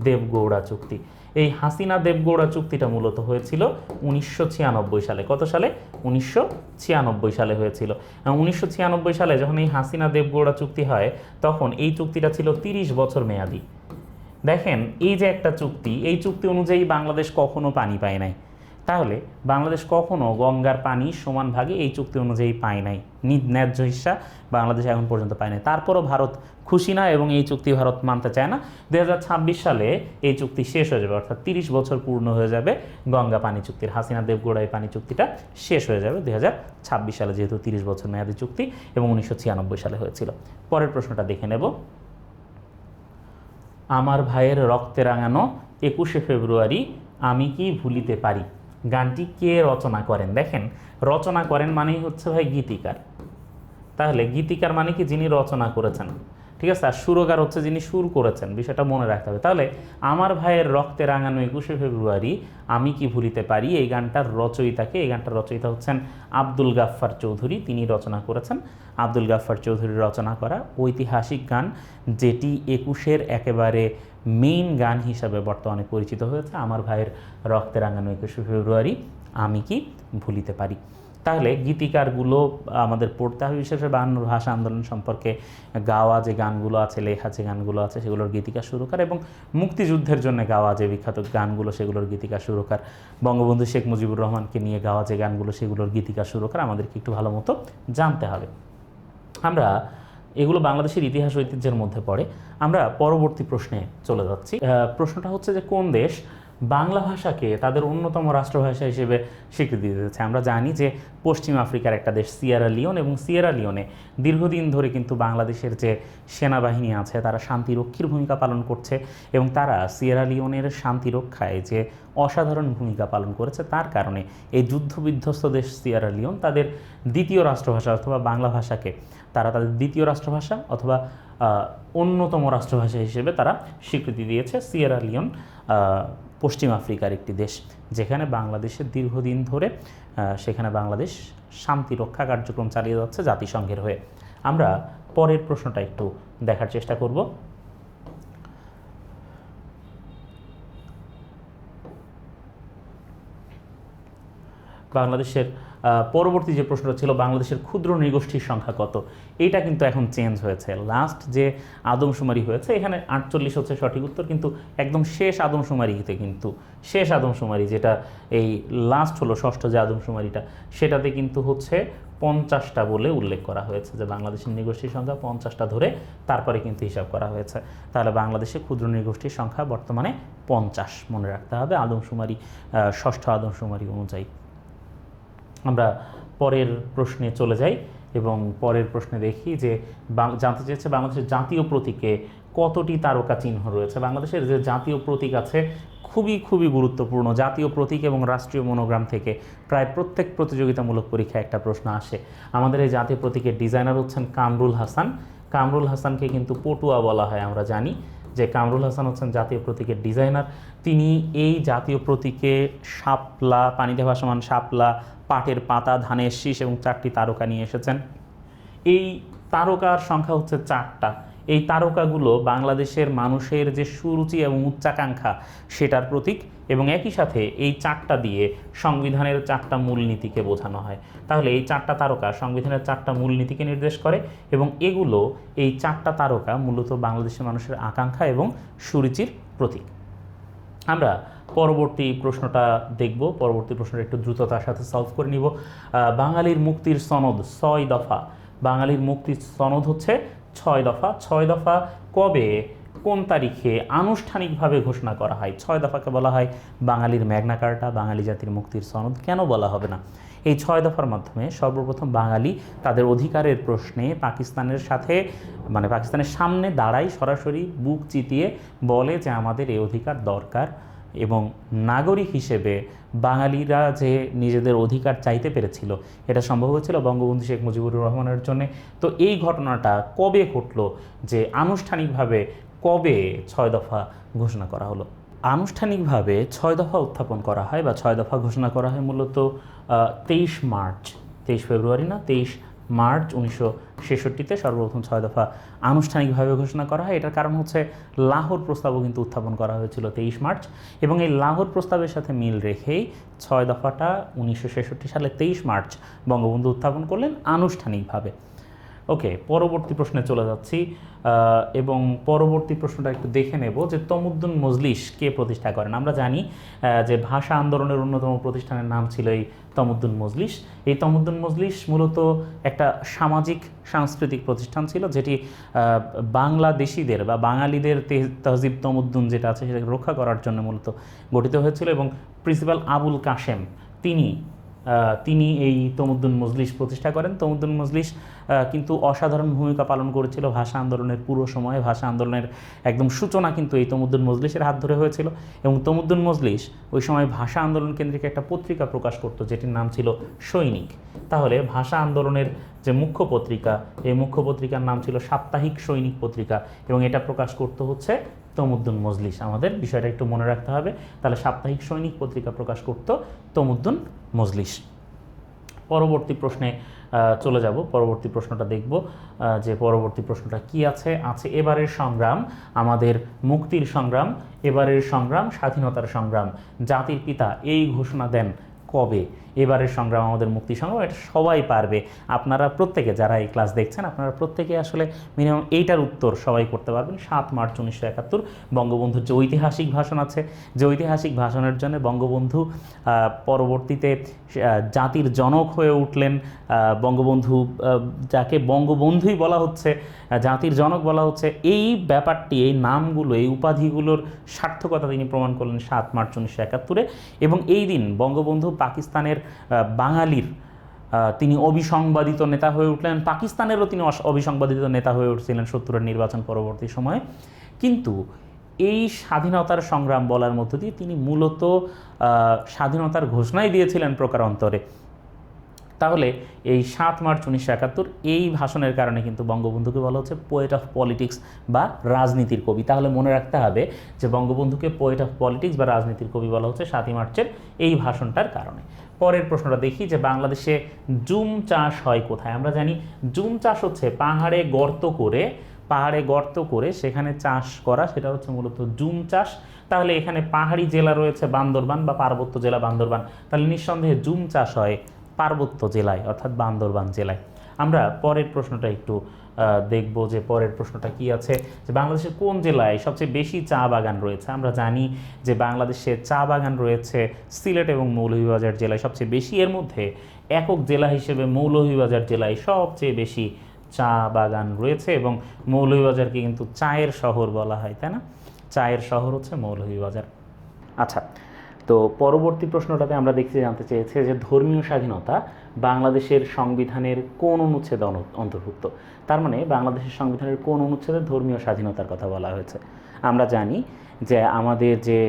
দেবগৌড়া চুক্তি। এই হাসিনা দেবগৌড়া চুক্তিটা মূলত হয়েছিল 1996 সালে। কত সালে? 1996 সালে হয়েছিল। 1996 সালে যখন এই হাসিনা দেবগৌড়া চুক্তি হয়, তখন এই চুক্তিটা ছিল 30 বছর মেয়াদি। দেখেন, এই যে একটা চুক্তি, এই চুক্তি অনুযায়ী বাংলাদেশ কখনো পানি পায় নাই। তাহলে বাংলাদেশ কখনো গঙ্গার পানি সমান ভাগে এই চুক্তি অনুযায়ী পায় নাই, ন্যায্য হিস্সা বাংলাদেশ এখন পর্যন্ত পায় নাই। তারপরও ভারত খুশি না এবং এই চুক্তি ভারত মানতে চায় না। 2026 সালে এই চুক্তি শেষ হয়ে যাবে, অর্থাৎ 30 বছর পূর্ণ হয়ে যাবে গঙ্গা পানি চুক্তির। হাসিনা দেবগৌড়া এই পানি চুক্তিটা শেষ হয়ে যাবে 2026 সালে, যেহেতু 30 বছর মেয়াদী চুক্তি এবং 1996 সালে হয়েছিল। পরের প্রশ্নটা দেখে নেব। আমার ভাইয়ের রক্তে রাঙানো 21শে ফেব্রুয়ারি আমি কি ভুলিতে পারি, গানটি কে রচনা করেন? দেখেন, রচনা করেন মানেই হচ্ছে ভাই গীতিকার। তাহলে গীতিকার মানে কি? যিনি রচনা করেছেন, ঠিক আছে। আর সুরকার হচ্ছে যিনি সুর করেছেন, বিষয়টা মনে রাখতে হবে। তাহলে আমার ভাইয়ের রক্তে রাঙানো 21শে ফেব্রুয়ারি আমি কি ভুলিতে পারি, এই গানটার রচয়িতাকে? এই গানটার রচয়িতা হচ্ছেন আব্দুল গাফফার চৌধুরী, তিনি রচনা করেছেন। আব্দুল গাফফার চৌধুরীর রচনা করা ঐতিহাসিক গান, যেটি 21-এর একেবারে মেইন গান হিসাবে বর্তমানে পরিচিত হয়েছে, আমার ভাইয়ের রক্তে রাঙানো 21শে ফেব্রুয়ারি আমি কি ভুলিতে পারি। তাহলে গীতিকারগুলো আমাদের পড়তে হবে, বিশেষ করে 52 ভাষা আন্দোলন সম্পর্কে গাওয়া যে গানগুলো আছে, লেখা যে গানগুলো আছে, সেগুলোর গীতিকার সুরকার, এবং মুক্তিযুদ্ধের জন্য গাওয়া যে বিখ্যাত গানগুলো, সেগুলোর গীতিকার সুরকার, বঙ্গবন্ধু শেখ মুজিবুর রহমানকে নিয়ে গাওয়া যে গানগুলো, সেগুলোর গীতিকার সুরকার আমাদেরকে একটু ভালো মতো জানতে হবে। আমরা এগুলো বাংলাদেশের ইতিহাস ঐতিহ্যের মধ্যে পড়ে। আমরা পরবর্তী প্রশ্নে চলে যাচ্ছি। প্রশ্নটা হচ্ছে যে কোন দেশ বাংলা ভাষাকে তাদের অন্যতম রাষ্ট্রভাষা হিসেবে স্বীকৃতি দিয়েছে? আমরা জানি যে পশ্চিম আফ্রিকার একটা দেশ সিয়েরা লিওন, এবং সিয়েরা লিওনে দীর্ঘদিন ধরে কিন্তু বাংলাদেশের যে সেনাবাহিনী আছে তারা শান্তিরক্ষীর ভূমিকা পালন করছে, এবং তারা সিয়েরা লিওনের শান্তিরক্ষায় যে অসাধারণ ভূমিকা পালন করেছে, তার কারণে এই যুদ্ধবিধ্বস্ত দেশ সিয়েরা লিওন তাদের দ্বিতীয় রাষ্ট্রভাষা অথবা বাংলা ভাষাকে তারা তাদের দ্বিতীয় রাষ্ট্রভাষা অথবা অন্যতম রাষ্ট্রভাষা হিসেবে তারা স্বীকৃতি দিয়েছে। সিয়েরা লিওন পশ্চিম আফ্রিকার একটি দেশ, যেখানে বাংলাদেশের দীর্ঘদিন ধরে সেখানে বাংলাদেশ শান্তি রক্ষা কার্যক্রম চালিয়ে যাচ্ছে জাতিসংঘের হয়ে। আমরা পরের প্রশ্নটা একটু দেখার চেষ্টা করব। বাংলাদেশের পরবর্তী যে প্রশ্নটা ছিল বাংলাদেশের ক্ষুদ্র নৃগোষ্ঠীর সংখ্যা কত, এইটা কিন্তু এখন চেঞ্জ হয়েছে। লাস্ট যে আদমশুমারি হয়েছে এখানে 48 হচ্ছে সঠিক উত্তর, কিন্তু একদম শেষ আদমশুমারিতে কিন্তু শেষ আদমশুমারি যেটা এই লাস্ট হলো ষষ্ঠ যে আদমশুমারিটা, সেটাতে কিন্তু হচ্ছে 50টা বলে উল্লেখ করা হয়েছে, যে বাংলাদেশের নৃগোষ্ঠীর সংখ্যা 50টা ধরে তারপরে কিন্তু হিসাব করা হয়েছে। তাহলে বাংলাদেশে ক্ষুদ্র নৃগোষ্ঠীর সংখ্যা বর্তমানে 50, মনে রাখতে হবে আদমশুমারি, ষষ্ঠ আদমশুমারি অনুযায়ী। আমরা পরের প্রশ্নে চলে যাই এবং পরের প্রশ্নে দেখি যে জানতে চেয়েছে বাংলাদেশের জাতীয় প্রতীকে কতটি তারকা চিহ্ন রয়েছে। বাংলাদেশের যে জাতীয় প্রতীক আছে খুবই খুবই গুরুত্বপূর্ণ। জাতীয় প্রতীক এবং রাষ্ট্রীয় মনোগ্রাম থেকে প্রায় প্রত্যেক প্রতিযোগিতামূলক পরীক্ষায় একটা প্রশ্ন আসে। আমাদের এই জাতীয় প্রতীকের ডিজাইনার হচ্ছেন কামরুল হাসান। কামরুল হাসানকে কিন্তু পটুয়া বলা হয়, আমরা জানি যে কামরুল হাসান হচ্ছেন জাতীয় প্রতীকের ডিজাইনার। তিনি এই জাতীয় প্রতীকে শাপলা, পানিতে ভাসমান শাপলা, পাটের পাতা, ধানের শীষ এবং 4টি তারকা নিয়ে এসেছেন। এই তারকার সংখ্যা হচ্ছে 4টা। এই তারকাগুলো বাংলাদেশের মানুষের যে সুরুচি এবং উচ্চাকাঙ্ক্ষা সেটার প্রতীক, এবং একই সাথে এই 4টা দিয়ে সংবিধানের 4টা মূলনীতিকে বোঝানো হয়। তাহলে এই 4টা তারকা সংবিধানের 4টা মূলনীতিকে নির্দেশ করে, এবং এগুলো এই 4টা তারকা মূলত বাংলাদেশের মানুষের আকাঙ্ক্ষা এবং সুরুচির প্রতীক। আমরা পরবর্তী প্রশ্নটা দেখব। পরবর্তী প্রশ্নটা একটু দ্রুততার সাথে সলভ করে নিব। বাঙালির মুক্তির সনদ 6 দফা। বাঙালির মুক্তির সনদ হচ্ছে 6 দফা। 6 দফা কবে, কোন তারিখে আনুষ্ঠানিকভাবে ঘোষণা করা হয়? 6 দফাকে বলা হয় বাঙালির ম্যাগনা কার্টা, বাঙালি জাতির মুক্তির সনদ। কেন বলা হবে না? এই 6 দফার মাধ্যমে সর্বপ্রথম বাঙালি তাদের অধিকারের প্রশ্নে পাকিস্তানের সাথে, মানে পাকিস্তানের সামনে দাঁড়ায়, সরাসরি বুক চিতিয়ে বলে যে আমাদের এই অধিকার দরকার, এবং নাগরিক হিসেবে বাঙালিরা যে নিজেদের অধিকার চাইতে পেরেছিল এটা সম্ভব হয়েছিল বঙ্গবন্ধু শেখ মুজিবুর রহমানের জন্যে। তো এই ঘটনাটা কবে ঘটলো, যে আনুষ্ঠানিকভাবে কবে 6 দফা ঘোষণা করা হলো? আনুষ্ঠানিকভাবে 6 দফা উত্থাপন করা হয় বা 6 দফা ঘোষণা করা হয় মূলত 23 মার্চ, 23 ফেব্রুয়ারি না, 23 মার্চ 1966-তে সর্বপ্রথম 6 দফা আনুষ্ঠানিকভাবে ঘোষণা করা হয়। এটার কারণ হচ্ছে লাহোর প্রস্তাবও কিন্তু উত্থাপন করা হয়েছিল 23 মার্চ, এবং এই লাহোর প্রস্তাবের সাথে মিল রেখেই 6 দফাটা 1966 সালে 23 মার্চ বঙ্গবন্ধু উত্থাপন করলেন আনুষ্ঠানিকভাবে। ওকে, পরবর্তী প্রশ্নে চলে যাচ্ছি, এবং পরবর্তী প্রশ্নটা একটু দেখে নেব যে তমুদ্দুন মজলিস কে প্রতিষ্ঠা করেন। আমরা জানি যে ভাষা আন্দোলনের অন্যতম প্রতিষ্ঠানের নাম ছিল এই তমুদ্দুন মজলিস। এই তমুদ্দুন মজলিস মূলত একটা সামাজিক সাংস্কৃতিক প্রতিষ্ঠান ছিল, যেটি বাংলাদেশিদের বা বাঙালিদের তহজিব তমুদ্দুন যেটা আছে সেটাকে রক্ষা করার জন্য মূলত গঠিত হয়েছিল, এবং প্রিন্সিপাল আবুল কাশেম তিনি এই তমুদ্দুন মজলিস প্রতিষ্ঠা করেন। তমুদ্দুন মজলিস কিন্তু অসাধারণ ভূমিকা পালন করেছিল ভাষা আন্দোলনের পুরো সময়ে। ভাষা আন্দোলনের একদম সূচনা কিন্তু এই তমুদ্দুন মজলিসের হাত ধরে হয়েছিল, এবং তমুদ্দুন মজলিস ওই সময় ভাষা আন্দোলন কেন্দ্রিক একটা পত্রিকা প্রকাশ করত যেটির নাম ছিল সৈনিক। তাহলে ভাষা আন্দোলনের যে মুখ্য পত্রিকা, এই মুখ্য পত্রিকার নাম ছিল সাপ্তাহিক সৈনিক পত্রিকা, এবং এটা প্রকাশ করত হচ্ছে তমুদ্দুন মজলিস। আমাদের বিষয়টা একটু মনে রাখতে হবে। তাহলে সাপ্তাহিক সৈনিক পত্রিকা প্রকাশ করত তমুদ্দুন মজলিস। পরবর্তী প্রশ্নে চলে যাব। পরবর্তী প্রশ্নটা দেখব যে পরবর্তী প্রশ্নটা কি আছে। এবারের সংগ্রাম আমাদের মুক্তির সংগ্রাম, এবারের সংগ্রাম স্বাধীনতার সংগ্রাম, জাতির পিতা এই ঘোষণা দেন কবে? এবারের সংগ্রাম আমাদের মুক্তি সংগ্রাম, এটা সবাই পারবে। আপনারা প্রত্যেকে যারা এই ক্লাস দেখছেন আপনারা প্রত্যেকে আসলে মিনিমাম এইটার উত্তর সবাই করতে পারবেন। 7 মার্চ 1971 বঙ্গবন্ধুর যে ঐতিহাসিক ভাষণ আছে, যে ঐতিহাসিক ভাষণের জন্য বঙ্গবন্ধু পরবর্তীতে জাতির জনক হয়ে উঠলেন। বঙ্গবন্ধু যাকে বঙ্গবন্ধুই বলা হচ্ছে, জাতির জনক বলা হচ্ছে, এই ব্যাপারটি, এই নামগুলো, এই উপাধিগুলোর সার্থকতা তিনি প্রমাণ করলেন 7 মার্চ 1971-এ। এবং এই দিন বঙ্গবন্ধু পাকিস্তানের বাঙালির তিনি অবিসংবাদিত নেতা হয়ে উঠলেন। পাকিস্তানেরও তিনি অবিসংবাদিত নেতা হয়ে উঠছিলেন 70-এর নির্বাচন পরবর্তী সময়ে। কিন্তু এই স্বাধীনতার সংগ্রাম বলার মধ্য দিয়ে তিনি মূলত স্বাধীনতার ঘোষণাই দিয়েছিলেন প্রকারান্তরে। তাহলে এই 7 মার্চ 1971 এই ভাষণের কারণে কিন্তু বঙ্গবন্ধুকে বলা হচ্ছে পোয়েট অফ পলিটিক্স বা রাজনীতির কবি। তাহলে মনে রাখতে হবে যে বঙ্গবন্ধুকে পোয়েট অফ পলিটিক্স বা রাজনীতির কবি বলা হচ্ছে 7 মার্চের এই ভাষণটার কারণে। পরের প্রশ্নটা দেখি যে বাংলাদেশে জুম চাষ হয় কোথায়? আমরা জানি জুম চাষ হচ্ছে পাহাড়ে গর্ত করে পাহাড়ে গর্ত করে সেখানে চাষ করা, সেটা হচ্ছে মূলত জুম চাষ। তাহলে এখানে পাহাড়ি জেলা রয়েছে বান্দরবান বা পার্বত্য জেলা বান্দরবান, তাহলে নিঃসন্দেহে জুম চাষ হয় পার্বত্য জেলায় অর্থাৎ বান্দরবান জেলায়। আমরা পরের প্রশ্নটা একটু দেখব যে পরের প্রশ্নটা কি আছে, যে বাংলাদেশের কোন জেলায় সবচেয়ে বেশি চা বাগান রয়েছে। আমরা জানি যে বাংলাদেশে চা বাগান রয়েছে সিলেট এবং মৌলভীবাজার জেলায় সবচেয়ে বেশি। এর মধ্যে একক জেলা হিসেবে মৌলভীবাজার জেলায় সবচেয়ে বেশি চা বাগান রয়েছে এবং মৌলভীবাজারকে কিন্তু চায়ের শহর বলা হয়, তাই না? চায়ের শহর হচ্ছে মৌলভীবাজার। আচ্ছা, তো পরবর্তী প্রশ্নটাতে আমরা জানতে চেয়েছে যে ধর্মীয় স্বাধীনতা বাংলাদেশের সংবিধানের কোন অনুচ্ছেদে অন্তর্ভুক্ত। তার মানে বাংলাদেশের সংবিধানের কোন অনুচ্ছেদে ধর্মীয় স্বাধীনতার কথা বলা হয়েছে। আমরা জানি যে আমাদের যে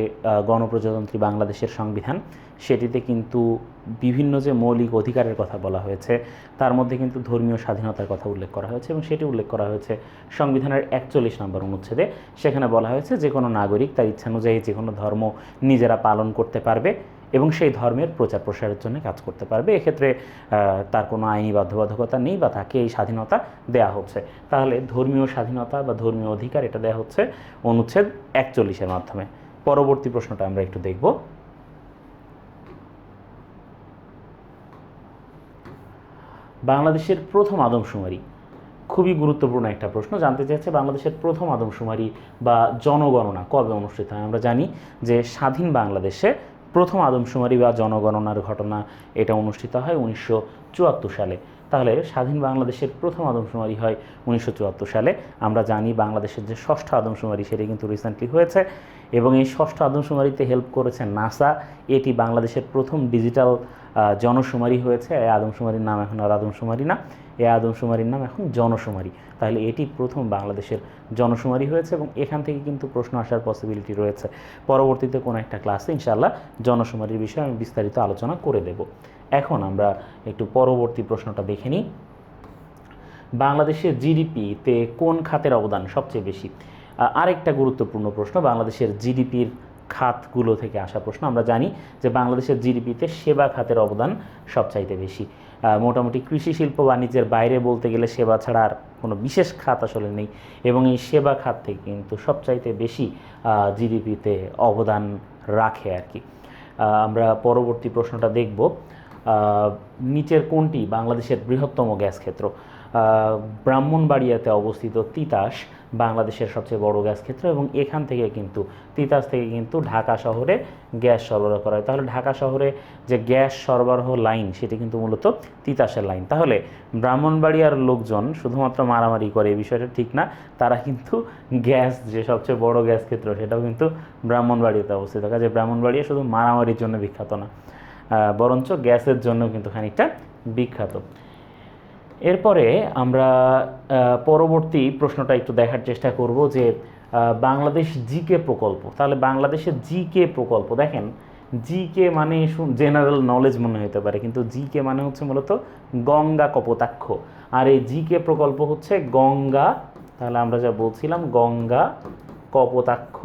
গণপ্রজাতন্ত্রী বাংলাদেশের সংবিধান, সেটিতে কিন্তু বিভিন্ন যে মৌলিক অধিকারের কথা বলা হয়েছে তার মধ্যে কিন্তু ধর্মীয় স্বাধীনতার কথা উল্লেখ করা হয়েছে এবং সেটি উল্লেখ করা হয়েছে সংবিধানের 41 নম্বর অনুচ্ছেদে। সেখানে বলা হয়েছে যে কোনো নাগরিক তার ইচ্ছানুযায়ী যে কোনো ধর্ম নিজেরা পালন করতে পারবে এবং সেই ধর্মের প্রচার প্রসারের জন্য কাজ করতে পারবে। এক্ষেত্রে তার কোনো আইনি বাধ্যবাধকতা নেই বা তাকে এই স্বাধীনতা দেয়া হচ্ছে। তাহলে ধর্মীয় স্বাধীনতা বা ধর্মীয় অধিকার এটা দেওয়া হচ্ছে অনুচ্ছেদ 41-এর মাধ্যমে। পরবর্তী প্রশ্নটা আমরা একটু দেখব। বাংলাদেশের প্রথম আদমশুমারি, খুবই গুরুত্বপূর্ণ একটা প্রশ্ন। জানতে চেয়েছে বাংলাদেশের প্রথম আদমশুমারি বা জনগণনা কবে অনুষ্ঠিত হয়। আমরা জানি যে স্বাধীন বাংলাদেশে প্রথম আদমশুমারি বা জনগণনার ঘটনা এটা অনুষ্ঠিত হয় 1974 সালে। তাহলে স্বাধীন বাংলাদেশের প্রথম আদমশুমারি হয় 1974 সালে। আমরা জানি বাংলাদেশের যে ষষ্ঠ আদমশুমারি সেটি কিন্তু রিসেন্টলি হয়েছে এবং এই ষষ্ঠ আদমশুমারিতে হেল্প করেছে নাসা। এটি বাংলাদেশের প্রথম ডিজিটাল জনশুমারি হয়েছে। এই আদমশুমারির নাম এখন আর আদমশুমারি না, এই আদমশুমারির নাম এখন জনশুমারি। তাহলে এটি প্রথম বাংলাদেশের জনশুমারি হয়েছে এবং এখান থেকে কিন্তু প্রশ্ন আসার পসিবিলিটি রয়েছে। পরবর্তীতে কোনো একটা ক্লাসে ইনশাআল্লাহ জনশুমারির বিষয়ে আমি বিস্তারিত আলোচনা করে দেব। এখন আমরা একটু পরবর্তী প্রশ্নটা দেখে নিই। বাংলাদেশের জিডিপিতে কোন খাতের অবদান সবচেয়ে বেশি? আরেকটা গুরুত্বপূর্ণ প্রশ্ন, বাংলাদেশের জিডিপির খাতগুলো থেকে আসা প্রশ্ন। আমরা জানি যে বাংলাদেশের জিডিপিতে সেবা খাতের অবদান সবচাইতে বেশি। মোটামুটি কৃষি শিল্প বাণিজ্যের বাইরে বলতে গেলে সেবা ছাড়া আর কোনো বিশেষ খাত আসলে নেই এবং এই সেবা খাত থেকে কিন্তু সবচাইতে বেশি জিডিপিতে অবদান রাখে আর কি। আমরা পরবর্তী প্রশ্নটা দেখব। নিচের কোনটি বাংলাদেশের বৃহত্তম গ্যাস ক্ষেত্র? ব্রাহ্মণবাড়িয়াতে অবস্থিত তিতাস বাংলাদেশের সবচেয়ে বড় গ্যাস ক্ষেত্র এবং এখান থেকে কিন্তু তিতাস থেকে কিন্তু ঢাকা শহরে গ্যাস সরবরাহ করা হয়। তাহলে ঢাকা শহরে যে গ্যাস সরবরাহ লাইন সেটি কিন্তু মূলত তিতাসের লাইন। তাহলে ব্রাহ্মণবাড়িয়ার লোকজন শুধুমাত্র মারামারি করে এই বিষয়টা ঠিক না, তারা কিন্তু গ্যাস যে সবচেয়ে বড় গ্যাস ক্ষেত্র সেটাও কিন্তু ব্রাহ্মণবাড়িয়াতে অবস্থিত। কাজে ব্রাহ্মণবাড়িয়া শুধু মারামারির জন্য বিখ্যাত না, বরঞ্চ গ্যাসের জন্য কিন্তু খানিকটা বিখ্যাত। এরপরে আমরা পরবর্তী প্রশ্নটা একটু দেখার চেষ্টা করব যে বাংলাদেশ জিকে প্রকল্প। তাহলে বাংলাদেশের জিকে প্রকল্প, দেখেন জিকে মানে জেনারেল নলেজ মনে হতে পারে, কিন্তু জিকে মানে হচ্ছে মূলত গঙ্গা কপোতাক্ষ। আর এই জিকে প্রকল্প হচ্ছে গঙ্গা, তাহলে আমরা যা বলছিলাম গঙ্গা কপোতাক্ষ,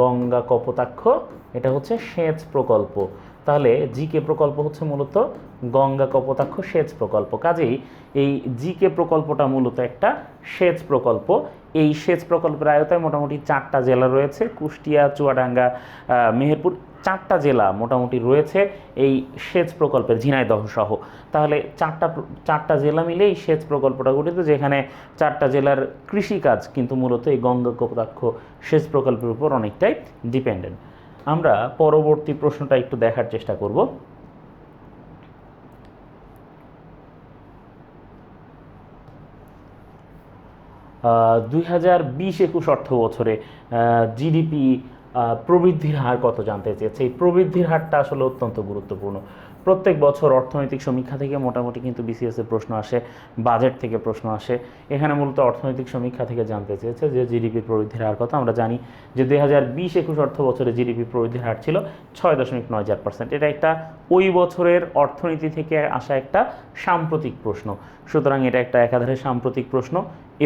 গঙ্গা কপোতাক্ষ এটা হচ্ছে সেচ প্রকল্প। তাহলে জিকে প্রকল্প হচ্ছে মূলত গঙ্গা কপোতাক্ষ সেচ প্রকল্প। কাজেই এই জিকে প্রকল্পটা মূলত একটা সেচ প্রকল্প। এই সেচ প্রকল্পের আয়তায় মোটামুটি 4টা জেলা রয়েছে, কুষ্টিয়া, চুয়াডাঙ্গা, মেহেরপুর, 4টা জেলা মোটামুটি রয়েছে এই সেচ প্রকল্পের, ঝিনাইদহ সহ। তাহলে 4টা জেলা মিলে এই সেচ প্রকল্পটা গঠিত, যেখানে 4টা জেলার কৃষিকাজ কিন্তু মূলত এই গঙ্গা কপোতাক্ষ সেচ প্রকল্পের উপর অনেকটাই ডিপেন্ডেন্ট। আমরা পরবর্তী প্রশ্নটা একটু দেখার চেষ্টা করব। 2020-21 অর্থ বছরে জিডিপি প্রবৃদ্ধির হার কত জানতে চেয়েছে। এই প্রবৃদ্ধির হারটা আসলে অত্যন্ত গুরুত্বপূর্ণ। প্রত্যেক বছর অর্থনৈতিক সমীক্ষা থেকে মোটামুটি কিন্তু বিসিএসের প্রশ্ন আসে, বাজেট থেকে প্রশ্ন আসে। এখানে মূলত অর্থনৈতিক সমীক্ষা থেকে জানতে চেয়েছে যে জিডিপির প্রবৃদ্ধির হার কত। আমরা জানি যে 2020-21 অর্থ বছরে জিডিপি প্রবৃদ্ধির হার ছিল 6.94%। এটা একটা ওই বছরের অর্থনীতি থেকে আসা একটা সাম্প্রতিক প্রশ্ন, সুতরাং এটা একটা একাধারে সাম্প্রতিক প্রশ্ন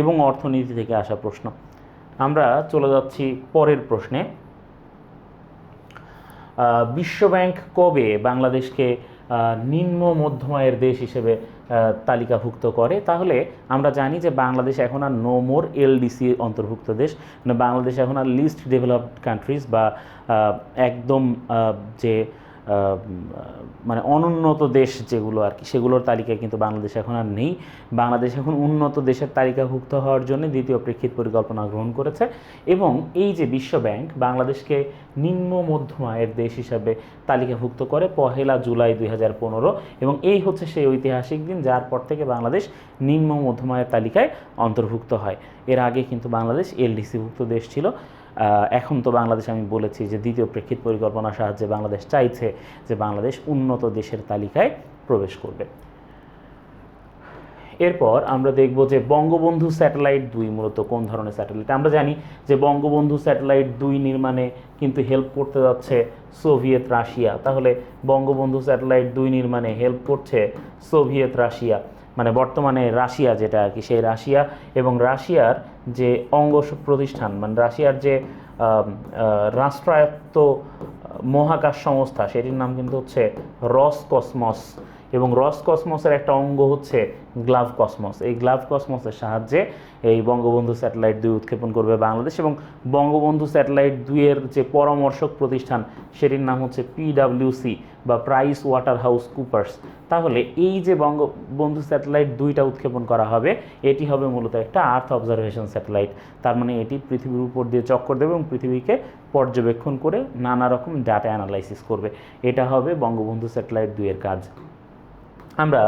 এবং অর্থনীতি থেকে আসা প্রশ্ন। আমরা চলে যাচ্ছি পরের প্রশ্নে। বিশ্বব্যাংক কবে বাংলাদেশকে নিম্ন মধ্যম আয়ের দেশ হিসেবে তালিকাভুক্ত করে, তাহলে আমরা জানি যে বাংলাদেশ এখন আর নো মোর এলডিসি অন্তর্ভুক্ত দেশ, মানে বাংলাদেশ এখন আর লিস্ট ডেভেলপড কান্ট্রিজ বা একদম যে মানে অনুন্নত দেশ যেগুলো আর কি, সেগুলোর তালিকায় কিন্তু বাংলাদেশ এখন আর নেই। বাংলাদেশ এখন উন্নত দেশের তালিকাভুক্ত হওয়ার জন্য দ্বিতীয় প্রেক্ষিত পরিকল্পনা গ্রহণ করেছে, এবং এই যে বিশ্ব ব্যাংক বাংলাদেশকে নিম্ন মধ্যম আয়ের দেশ হিসাবে তালিকাভুক্ত করে 1 জুলাই 2015, এবং এই হচ্ছে সেই ঐতিহাসিক দিন যার পর থেকে বাংলাদেশ নিম্ন মধ্যম আয়ের তালিকায় অন্তর্ভুক্ত হয়। এর আগে কিন্তু বাংলাদেশ এলডিসিভুক্ত দেশ ছিল। এখন তো বাংলাদেশ, আমি বলেছি যে দ্বিতীয় প্রেক্ষিত পরিকল্পনার সাহায্যে বাংলাদেশ চাইছে যে বাংলাদেশ উন্নত দেশের তালিকায় প্রবেশ করবে। এরপর আমরা দেখব যে বঙ্গবন্ধু স্যাটেলাইট 2 মূলত কোন ধরনের স্যাটেলাইট। আমরা জানি যে বঙ্গবন্ধু স্যাটেলাইট 2 নির্মাণে কিন্তু হেল্প করতে যাচ্ছে সোভিয়েত রাশিয়া। তাহলে বঙ্গবন্ধু স্যাটেলাইট 2 নির্মাণে হেল্প করছে সোভিয়েত রাশিয়া, মানে বর্তমানে রাশিয়া যেটা আর কি, সেই রাশিয়া। এবং রাশিয়ার যে অঙ্গ প্রতিষ্ঠান, মানে রাশিয়ার যে রাষ্ট্রায়ত্ত মহাকাশ সংস্থা, সেটির নাম কিন্তু হচ্ছে রসকসমস, এবং রসকসমসের একটা অঙ্গ হচ্ছে গ্লাভ কসমস। এই গ্লাভ কসমসের সাহায্যে এই বঙ্গবন্ধু স্যাটেলাইট 2 উৎক্ষেপণ করবে বাংলাদেশ। এবং বঙ্গবন্ধু স্যাটেলাইট 2 এর যে পরামর্শক প্রতিষ্ঠান, সেটির নাম হচ্ছে পিডাব্লিউসি বা প্রাইস ওয়াটার হাউস কুপার্স। তাহলে এই যে বঙ্গবন্ধু স্যাটেলাইট 2টা উৎক্ষেপণ করা হবে, এটি হবে মূলত একটা আর্থ অবজারভেশন স্যাটেলাইট। তার মানে এটি পৃথিবীর উপর দিয়ে চক্কর দেবে এবং পৃথিবীকে পর্যবেক্ষণ করে নানা রকম ডাটা অ্যানালাইসিস করবে। এটা হবে বঙ্গবন্ধু স্যাটেলাইট 2 এর কাজ। আমরা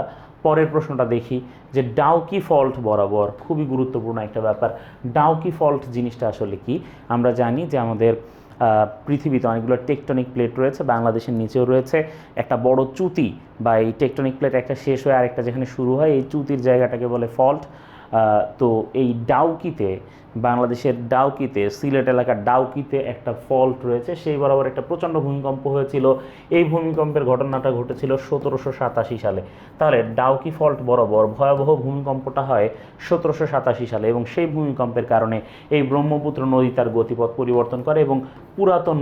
পরের প্রশ্নটা দেখি যে ডাউকি ফল্ট বরাবর, খুবই গুরুত্বপূর্ণ একটা ব্যাপার। ডাউকি ফল্ট জিনিসটা আসলে কি? আমরা জানি যে আমাদের পৃথিবীতে অনেকগুলো টেকটনিক প্লেট রয়েছে, বাংলাদেশের নিচেও রয়েছে একটা বড় চ্যুতি, বা এই টেকটনিক প্লেট একটা শেষ হয়ে আরেকটা যেখানে শুরু হয়, এই চ্যুতির জায়গাটাকে বলে ফল্ট। তো এই ডাউকিতে, বাংলাদেশের ডাউকিতে, সিলেট এলাকার ডাউকিতে একটা ফল্ট রয়েছে। সেই বরাবর একটা প্রচণ্ড ভূমিকম্প হয়েছিল। এই ভূমিকম্পের ঘটনাটা ঘটেছিল 1787 সালে। তাহলে ডাউকি ফল্ট বরাবর ভয়াবহ ভূমিকম্পটা হয় 1787 সালে, এবং সেই ভূমিকম্পের কারণে এই ব্রহ্মপুত্র নদী তার গতিপথ পরিবর্তন করে এবং পুরাতন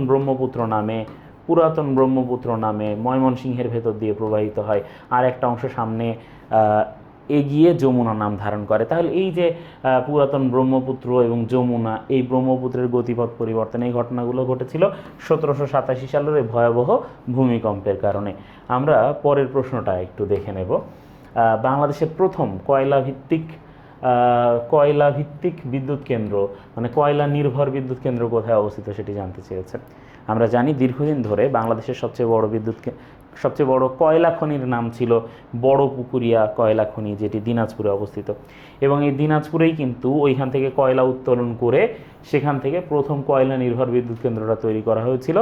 ব্রহ্মপুত্র নামে ময়মনসিংহের ভেতর দিয়ে প্রবাহিত হয়, আর একটা অংশ সামনে এগিয়ে যমুনা নাম ধারণ করে। তাহলে এই যে পুরাতন ব্রহ্মপুত্র এবং যমুনা, এই ব্রহ্মপুত্রের গতিপথ পরিবর্তন, এই ঘটনাগুলো ঘটেছিল 1787 সালের এই ভয়াবহ ভূমিকম্পের কারণে। আমরা পরের প্রশ্নটা একটু দেখে নেব। বাংলাদেশের প্রথম কয়লা ভিত্তিক বিদ্যুৎ কেন্দ্র, মানে কয়লা নির্ভর বিদ্যুৎ কেন্দ্র কোথায় অবস্থিত সেটি জানতে চেয়েছে। আমরা জানি দীর্ঘদিন ধরে বাংলাদেশের সবচেয়ে বড় কয়লা খনির নাম ছিল বড় পুকুরিয়া কয়লা খনি, যেটি দিনাজপুরে অবস্থিত। এবং এই দিনাজপুরেই কিন্তু ওইখান থেকে কয়লা উত্তোলন করে সেখান থেকে প্রথম কয়লা নির্ভর বিদ্যুৎ কেন্দ্রটা তৈরি করা হয়েছিল,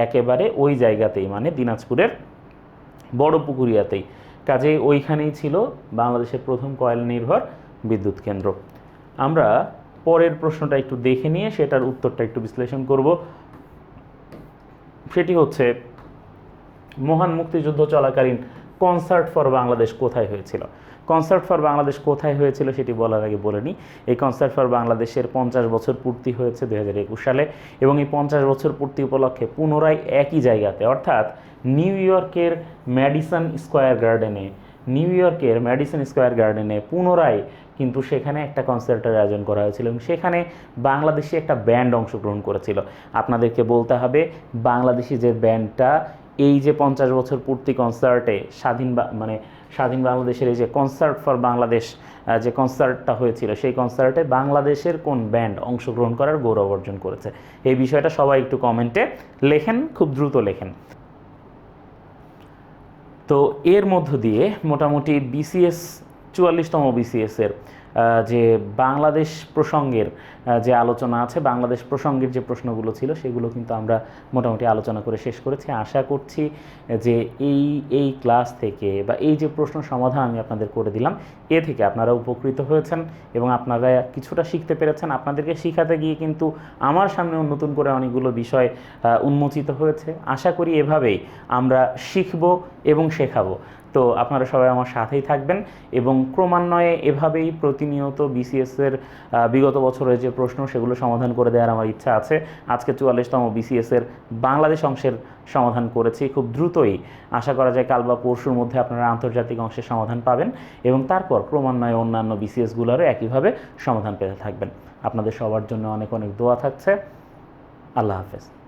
একেবারে ওই জায়গাতেই, মানে দিনাজপুরের বড় পুকুরিয়াতেই। কাজেই ওইখানেই ছিল বাংলাদেশের প্রথম কয়লা নির্ভর বিদ্যুৎ কেন্দ্র। আমরা পরের প্রশ্নটা একটু দেখে নিয়ে সেটার উত্তরটা একটু বিশ্লেষণ করব। সেটি হচ্ছে, মহান মুক্তিযুদ্ধ চলাকালীন কনসার্ট ফর বাংলাদেশ কোথায় হয়েছিল? কনসার্ট ফর বাংলাদেশ কোথায় হয়েছিল সেটি বলার আগে বলে নিই, এই কনসার্ট ফর বাংলাদেশের 50 বছর পূর্তি হয়েছে 2021 সালে, এবং এই 50 বছর পূর্তি উপলক্ষে পুনরায় একই জায়গাতে, অর্থাৎ নিউ ইয়র্কের ম্যাডিসন স্কোয়ার গার্ডেনে পুনরায় কিন্তু সেখানে একটা কনসার্টের আয়োজন করা হয়েছিল, এবং সেখানে বাংলাদেশি একটা ব্যান্ড অংশগ্রহণ করেছিল। আপনাদেরকে বলতে হবে, বাংলাদেশি যে ব্যান্ডটা এই যে 50 বছর পূর্তি কনসার্টে স্বাধীন বাংলাদেশের এই যে কনসার্ট ফর বাংলাদেশ যে কনসার্টটা হয়েছিল, সেই কনসার্টে বাংলাদেশের কোন ব্যান্ড অংশগ্রহণ করার গৌরব অর্জন করেছে? এই বিষয়টা সবাই একটু কমেন্টে লেখেন, খুব দ্রুত লেখেন। তো এর মধ্য দিয়ে মোটামুটি BCS 44তম BCS-এর যে বাংলাদেশ প্রসঙ্গের যে আলোচনা আছে, বাংলাদেশ প্রসঙ্গের যে প্রশ্নগুলো ছিল সেগুলো কিন্তু আমরা মোটামুটি আলোচনা করে শেষ করেছি। আশা করছি যে এই ক্লাস থেকে বা এই যে প্রশ্ন সমাধান আমি আপনাদের করে দিলাম, এ থেকে আপনারা উপকৃত হয়েছেন এবং আপনারা কিছুটা শিখতে পেরেছেন। আপনাদেরকে শেখাতে গিয়ে কিন্তু আমার সামনেও নতুন করে অনেকগুলো বিষয় উন্মোচিত হয়েছে। আশা করি এভাবেই আমরা শিখব এবং শেখাবো। তো আপনারা সবাই আমার সাথেই থাকবেন এবং ক্রমান্বয়ে এভাবেই প্রতিনিয়ত BCS-এর বিগত বছরের যে অংশের প্রশ্ন, সেগুলো সমাধান করে দেওয়ার আমার ইচ্ছা আছে। আজকে 44তম বিসিএসের বাংলাদেশ অংশের সমাধান করেছি। খুব দ্রুতই আশা করা যায় কাল বা পরশুর মধ্যে আপনারা আন্তর্জাতিক অংশের সমাধান পাবেন এবং তারপর ক্রমান্বয়ে অন্যান্য বিসিএসগুলোরও একইভাবে সমাধান পেতে থাকবেন। আপনাদের সবার জন্য অনেক অনেক দোয়া থাকছে। আল্লাহ হাফেজ।